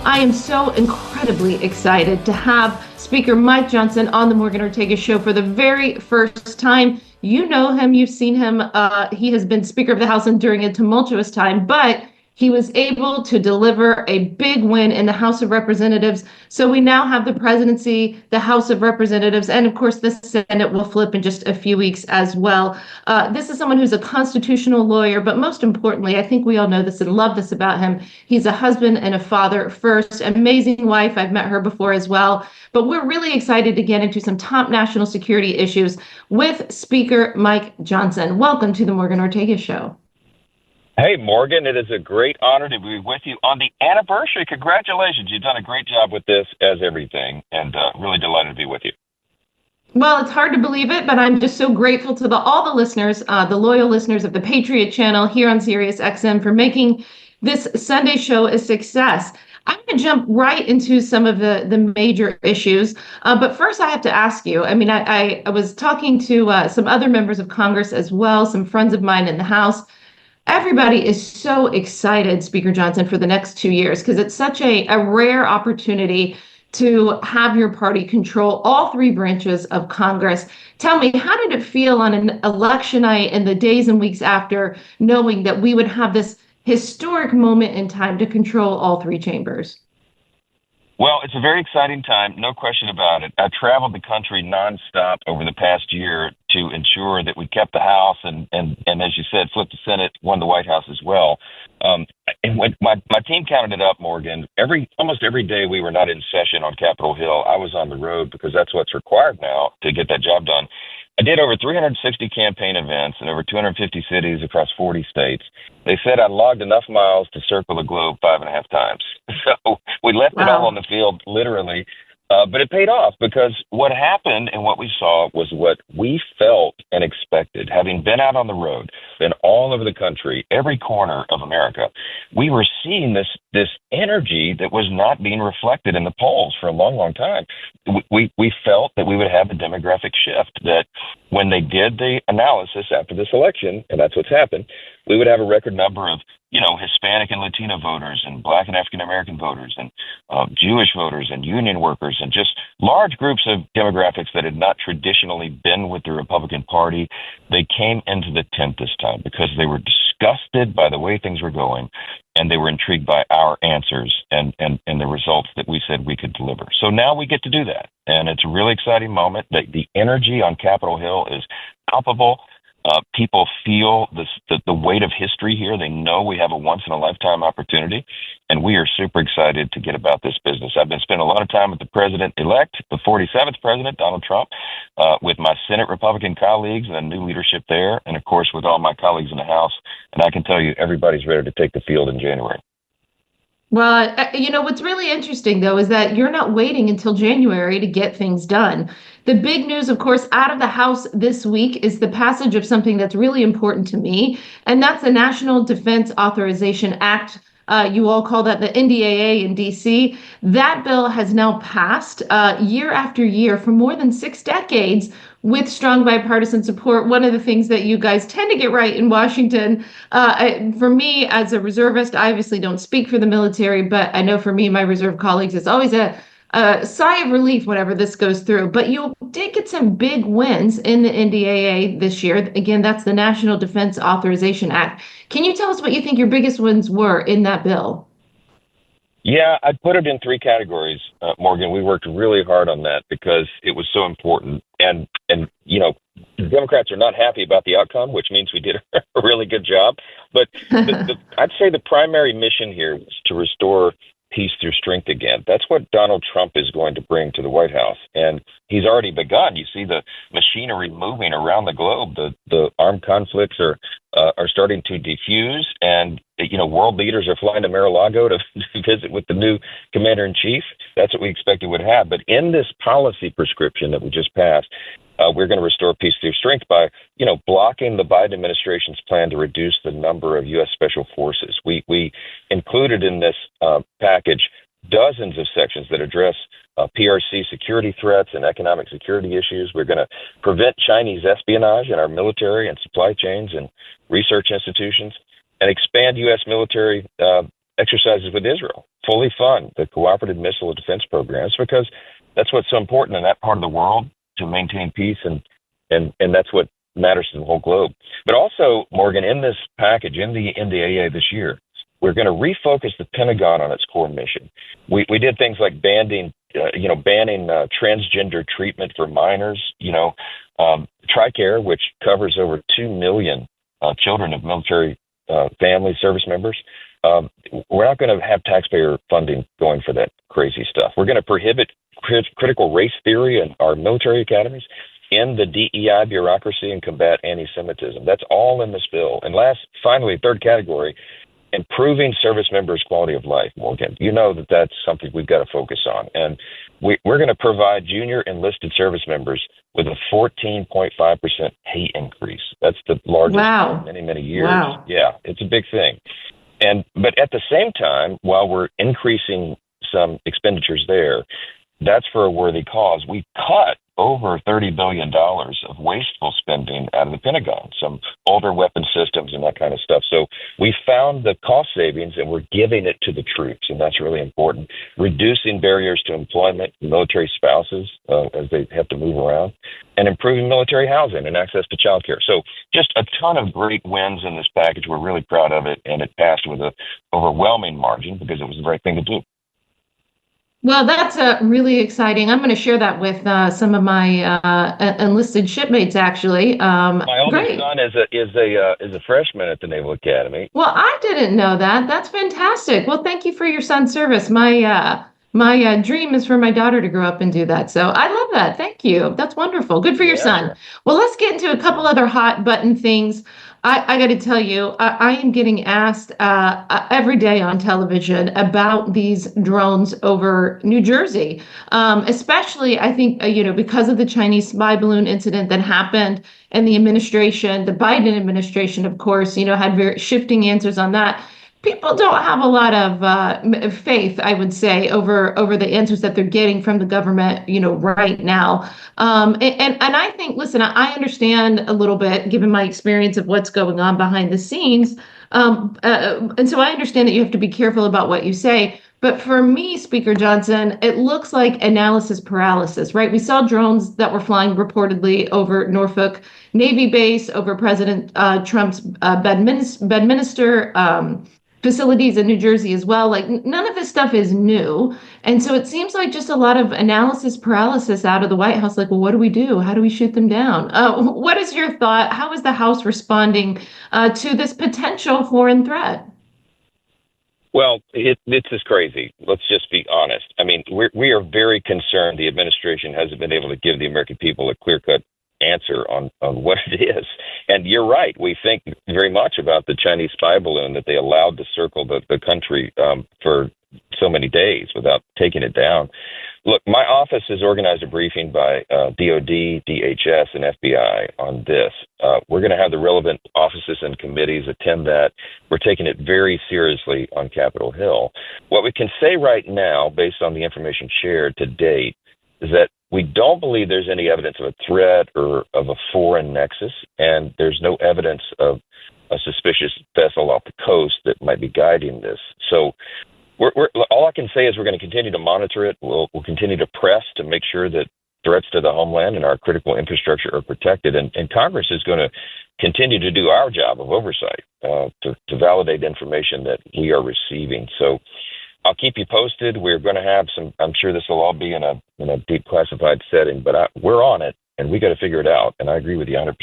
I am so incredibly excited to have Speaker Mike Johnson on the Morgan Ortagus Show for the very first time. You know him, you've seen him. He has been Speaker of the House and during a tumultuous time, but he was able to deliver a big win in the House of Representatives. So we now have the presidency, the House of Representatives, and of course the Senate will flip in just a few weeks as well. This is someone who's a constitutional lawyer, but most importantly, I think we all know this and love this about him. He's a husband and a father first, amazing wife. I've met her before as well. But we're really excited to get into some top national security issues with Speaker Mike Johnson. Welcome to the Morgan Ortagus Show. Hey, Morgan, it is a great honor to be with you on the anniversary. Congratulations. You've done a great job with this as everything, and really delighted to be with you. Well, it's hard to believe it, but I'm just so grateful to all the listeners, the loyal listeners of the Patriot Channel here on Sirius XM for making this Sunday show a success. I'm going to jump right into some of the major issues. But first, I have to ask you, I was talking to some other members of Congress as well, some friends of mine in the House. Everybody is so excited, Speaker Johnson, for the next 2 years because it's such a rare opportunity to have your party control all three branches of Congress. Tell me, how did it feel on an election night and the days and weeks after, knowing that we would have this historic moment in time to control all three chambers? Well, it's a very exciting time, no question about it. I traveled the country nonstop over the past year to ensure that we kept the House and as you said, flipped the Senate, won the White House as well. And when my team counted it up, Morgan, almost every day we were not in session on Capitol Hill, I was on the road because that's what's required now to get that job done. I did over 360 campaign events in over 250 cities across 40 states. They said I logged enough miles to circle the globe 5.5 times. So we left it all on the field, literally. But it paid off because what happened and what we saw was what we felt and expected. Having been out on the road, been all over the country, every corner of America, we were seeing this energy that was not being reflected in the polls for a long, long time. We felt that we would have a demographic shift, that when they did the analysis after this election, and that's what's happened, we would have a record number of Hispanic and Latino voters and Black and African American voters and Jewish voters and union workers and just large groups of demographics that had not traditionally been with the Republican Party. They came into the tent this time because they were disgusted by the way things were going, and they were intrigued by our answers and the results that we said we could deliver. So now we get to do that, and it's a really exciting moment. The energy on Capitol Hill is palpable. People feel the weight of history here. They know we have a once-in-a-lifetime opportunity, and we are super excited to get about this business. I've been spending a lot of time with the president-elect, the 47th president, Donald Trump, with my Senate Republican colleagues and the new leadership there, and, of course, with all my colleagues in the House. And I can tell you everybody's ready to take the field in January. Well, what's really interesting, though, is that you're not waiting until January to get things done. The big news, of course, out of the House this week is the passage of something that's really important to me, and that's the National Defense Authorization Act. You all call that the NDAA in D.C. That bill has now passed year after year for more than 6 decades with strong bipartisan support. One of the things that you guys tend to get right in Washington, for me as a reservist, I obviously don't speak for the military, but I know for me, my reserve colleagues, it's always a sigh of relief whenever this goes through. But you did get some big wins in the NDAA this year. Again, that's the National Defense Authorization Act. Can you tell us what you think your biggest wins were in that bill? Yeah, I'd put it in 3 categories, Morgan. We worked really hard on that because it was so important. And the Democrats are not happy about the outcome, which means we did a really good job. But I'd say the primary mission here was to restore peace through strength again. That's what Donald Trump is going to bring to the White House. And he's already begun. You see the machinery moving around the globe. The armed conflicts are starting to defuse, and world leaders are flying to Mar-a-Lago to visit with the new commander-in-chief. That's what we expected would have. But in this policy prescription that we just passed, we're going to restore peace through strength by, blocking the Biden administration's plan to reduce the number of U.S. Special Forces. We included in this package dozens of sections that address PRC security threats and economic security issues. We're going to prevent Chinese espionage in our military and supply chains and research institutions, and expand U.S. military exercises with Israel, fully fund the cooperative missile defense programs because that's what's so important in that part of the world to maintain peace, and that's what matters to the whole globe. But also, Morgan, in this package, in the NDAA this year, we're going to refocus the Pentagon on its core mission. We did things like banning transgender treatment for minors. TRICARE, which covers over 2 million children of military family service members. We're not going to have taxpayer funding going for that crazy stuff. We're going to prohibit critical race theory in our military academies, end the DEI bureaucracy, and combat anti-Semitism. That's all in this bill. And finally, third category, improving service members' quality of life, Morgan. You know that that's something we've got to focus on. And we're going to provide junior enlisted service members with a 14.5% pay increase. That's the largest in many, many years. Wow. Yeah, it's a big thing. But at the same time, while we're increasing some expenditures there, that's for a worthy cause. We cut over $30 billion of wasteful spending out of the Pentagon, some older weapon systems and that kind of stuff. So we found the cost savings and we're giving it to the troops, and that's really important. Reducing barriers to employment, military spouses as they have to move around, and improving military housing and access to child care. So just a ton of great wins in this package. We're really proud of it, and it passed with an overwhelming margin because it was the right thing to do. Well, that's really exciting. I'm going to share that with some of my enlisted shipmates, actually. My oldest Great. son is a freshman at the Naval Academy. Well, I didn't know that. That's fantastic. Well, thank you for your son's service. My dream is for my daughter to grow up and do that. So I love that. Thank you. That's wonderful. Good for your son. Sure. Well, let's get into a couple other hot button things. I got to tell you, I am getting asked every day on television about these drones over New Jersey, especially, I think, because of the Chinese spy balloon incident that happened, and the Biden administration, of course, had very shifting answers on that. People don't have a lot of faith, I would say, over the answers that they're getting from the government, right now. And I think, listen, I understand a little bit, given my experience of what's going on behind the scenes. And so I understand that you have to be careful about what you say. But for me, Speaker Johnson, it looks like analysis paralysis, right? We saw drones that were flying reportedly over Norfolk Navy base, over President Trump's Bedminster facilities in New Jersey as well. Like, none of this stuff is new. And so it seems like just a lot of analysis paralysis out of the White House. Like, well, what do we do? How do we shoot them down? What is your thought? How is the House responding to this potential foreign threat? Well, it's just crazy. Let's just be honest. I mean, we are very concerned the administration hasn't been able to give the American people a clear-cut answer on what it is. And you're right. We think very much about the Chinese spy balloon that they allowed to circle the country for so many days without taking it down. Look, my office has organized a briefing by DOD, DHS, and FBI on this. We're going to have the relevant offices and committees attend that. We're taking it very seriously on Capitol Hill. What we can say right now, based on the information shared to date, is that we don't believe there's any evidence of a threat or of a foreign nexus, and there's no evidence of a suspicious vessel off the coast that might be guiding this. So all I can say is we're going to continue to monitor it. We'll continue to press to make sure that threats to the homeland and our critical infrastructure are protected. And Congress is going to continue to do our job of oversight to validate information that we are receiving. So I'll keep you posted. We're going to have some, I'm sure this will all be in a deep classified setting, but we're on it and we got to figure it out. And I agree with you 100%.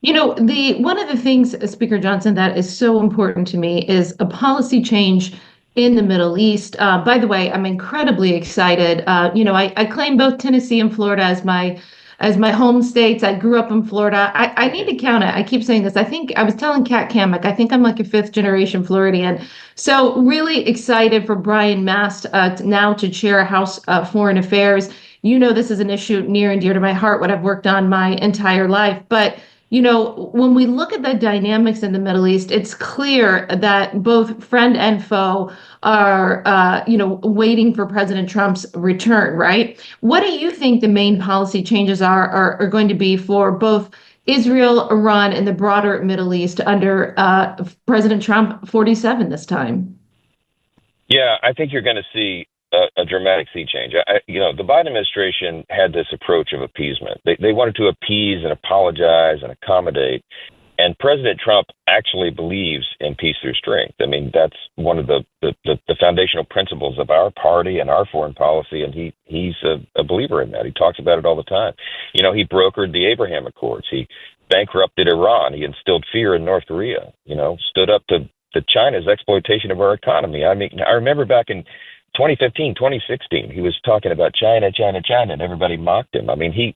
One of the things, Speaker Johnson, that is so important to me is a policy change in the Middle East. By the way, I'm incredibly excited. I claim both Tennessee and Florida as my home states. I grew up in Florida. I need to count it. I keep saying this. I think I was telling Kat Kamek, I think I'm like a fifth generation Floridian. So really excited for Brian Mast now to chair House Foreign Affairs. This is an issue near and dear to my heart, what I've worked on my entire life. But when we look at the dynamics in the Middle East, it's clear that both friend and foe are, waiting for President Trump's return, right? What do you think the main policy changes are going to be for both Israel, Iran, and the broader Middle East under President Trump 47 this time? Yeah, I think you're going to see a dramatic sea change. The Biden administration had this approach of appeasement. They wanted to appease and apologize and accommodate. And President Trump actually believes in peace through strength. I mean, that's one of the foundational principles of our party and our foreign policy, and he's a believer in that. He talks about it all the time. He brokered the Abraham Accords. He bankrupted Iran. He instilled fear in North Korea. Stood up to China's exploitation of our economy. I mean, I remember back in 2015, 2016, he was talking about China, China, China, and everybody mocked him. I mean, he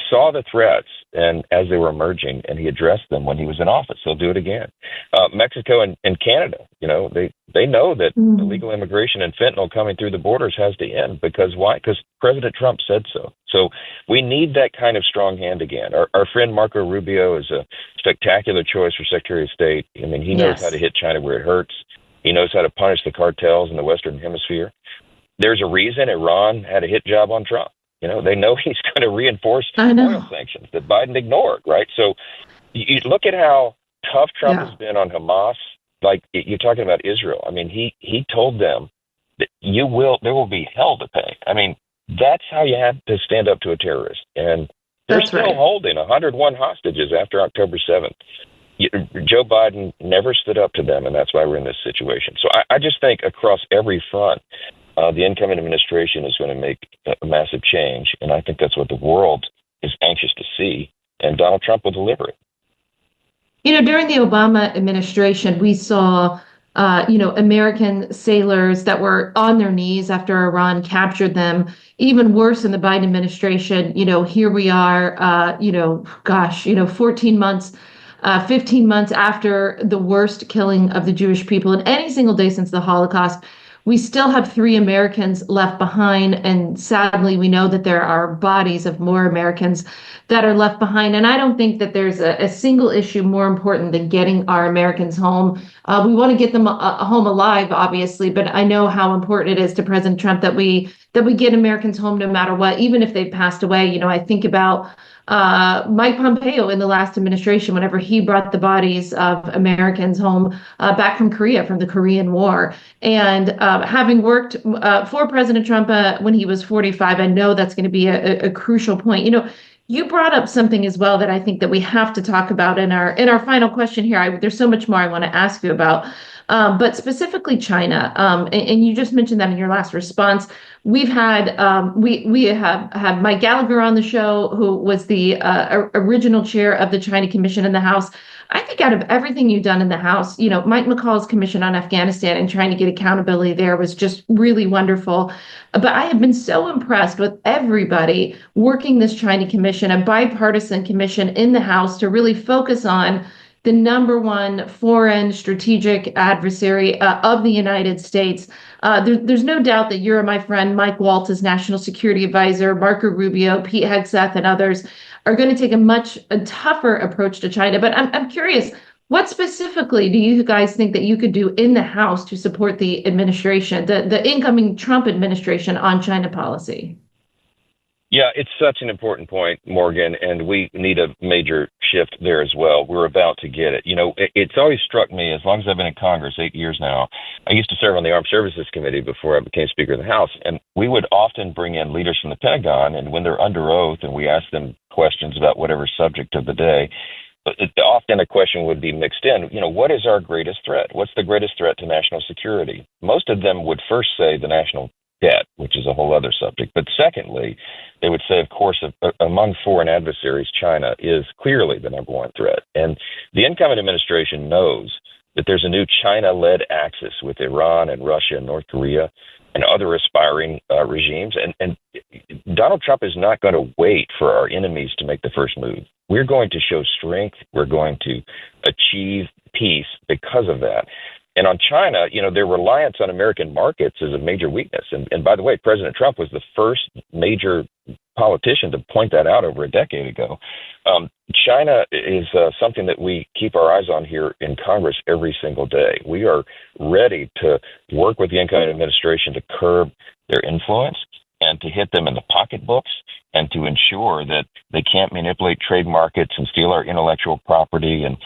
saw the threats and as they were emerging, and he addressed them when he was in office. He'll do it again. Mexico and Canada, they know that illegal immigration and fentanyl coming through the borders has to end. Because why? Because President Trump said so. So we need that kind of strong hand again. Our friend Marco Rubio is a spectacular choice for Secretary of State. I mean, he knows how to hit China where it hurts. He knows how to punish the cartels in the Western Hemisphere. There's a reason Iran had a hit job on Trump. They know he's going to reinforce oil sanctions that Biden ignored, right? So you look at how tough Trump has been on Hamas. Like you're talking about Israel. I mean, he told them that there will be hell to pay. I mean, that's how you have to stand up to a terrorist. And they're still holding 101 hostages after October 7th. Joe Biden never stood up to them, and that's why we're in this situation. So I just think across every front, the incoming administration is going to make a massive change, and I think that's what the world is anxious to see, and Donald Trump will deliver it. During the Obama administration, we saw, American sailors that were on their knees after Iran captured them. Even worse in the Biden administration, here we are, 14 months 15 months after the worst killing of the Jewish people in any single day since the Holocaust. We still have 3 Americans left behind. And sadly, we know that there are bodies of more Americans that are left behind. And I don't think that there's a single issue more important than getting our Americans home. We want to get them home alive, obviously, but I know how important it is to President Trump that we get Americans home no matter what, even if they've passed away. I think about Mike Pompeo in the last administration, whenever he brought the bodies of Americans home back from Korea, from the Korean War. And having worked for President Trump when he was 45, I know that's going to be a crucial point. You brought up something as well that I think that we have to talk about in our final question here. There's so much more I want to ask you about. But specifically China, and you just mentioned that in your last response. We've had we have had Mike Gallagher on the show, who was the original chair of the China Commission in the House. I think out of everything you've done in the House, Mike McCall's commission on Afghanistan and trying to get accountability there was just really wonderful. But I have been so impressed with everybody working this China Commission, a bipartisan commission in the House, to really focus on the number one foreign strategic adversary of the United States. There's no doubt that you're my friend Mike Waltz, as National Security Advisor, Marco Rubio, Pete Hegseth, and others are going to take a tougher approach to China. But I'm curious, what specifically do you guys think that you could do in the House to support the administration, the incoming Trump administration, on China policy? Yeah, it's such an important point, Morgan, and we need a major shift there as well. We're about to get it. It's always struck me, as long as I've been in Congress, 8 years now. I used to serve on the Armed Services Committee before I became Speaker of the House, and we would often bring in leaders from the Pentagon, and when they're under oath and we ask them questions about whatever subject of the day, often a question would be mixed in. What is our greatest threat? What's the greatest threat to national security? Most of them would first say the national debt, which is a whole other subject. But secondly, they would say, of course, among foreign adversaries, China is clearly the number one threat. And the incoming administration knows that there's a new China-led axis with Iran and Russia and North Korea and other aspiring regimes. And Donald Trump is not going to wait for our enemies to make the first move. We're going to show strength. We're going to achieve peace because of that. And on China, their reliance on American markets is a major weakness. And by the way, President Trump was the first major politician to point that out over a decade ago. China is something that we keep our eyes on here in Congress every single day. We are ready to work with the incoming administration to curb their influence. and to hit them in the pocketbooks and to ensure that they can't manipulate trade markets and steal our intellectual property and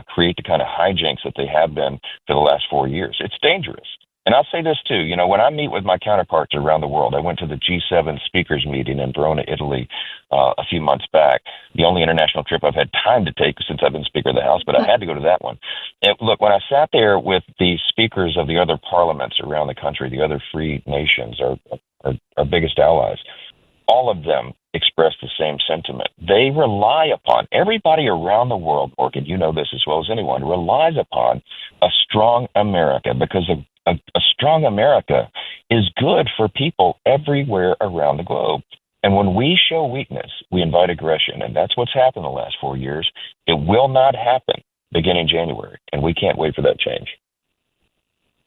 create the kind of hijinks that they have been for the last 4 years. It's dangerous. And I'll say this too, when I meet with my counterparts around the world, I went to the G7 speakers meeting in Verona, Italy, a few months back. The only international trip I've had time to take since I've been Speaker of the House, but I had to go to that one. And look, when I sat there with the speakers of the other parliaments around the country, the other free nations, our biggest allies, all of them express the same sentiment. They rely upon everybody around the world, Orchid, you know this as well as anyone, relies upon a strong America because a strong America is good for people everywhere around the globe. And when we show weakness, we invite aggression. And that's what's happened the last 4 years. It will not happen beginning January. And we can't wait for that change.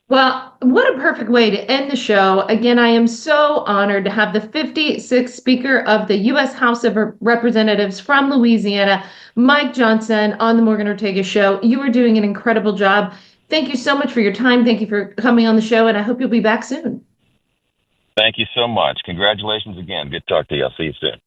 Well, what a perfect way to end the show. Again, I am so honored to have the 56th Speaker of the U.S. House of Representatives from Louisiana, Mike Johnson, on the Morgan Ortagus Show. You are doing an incredible job. Thank you so much for your time. Thank you for coming on the show, and I hope you'll be back soon. Thank you so much. Congratulations again. Good to talk to you. I'll see you soon.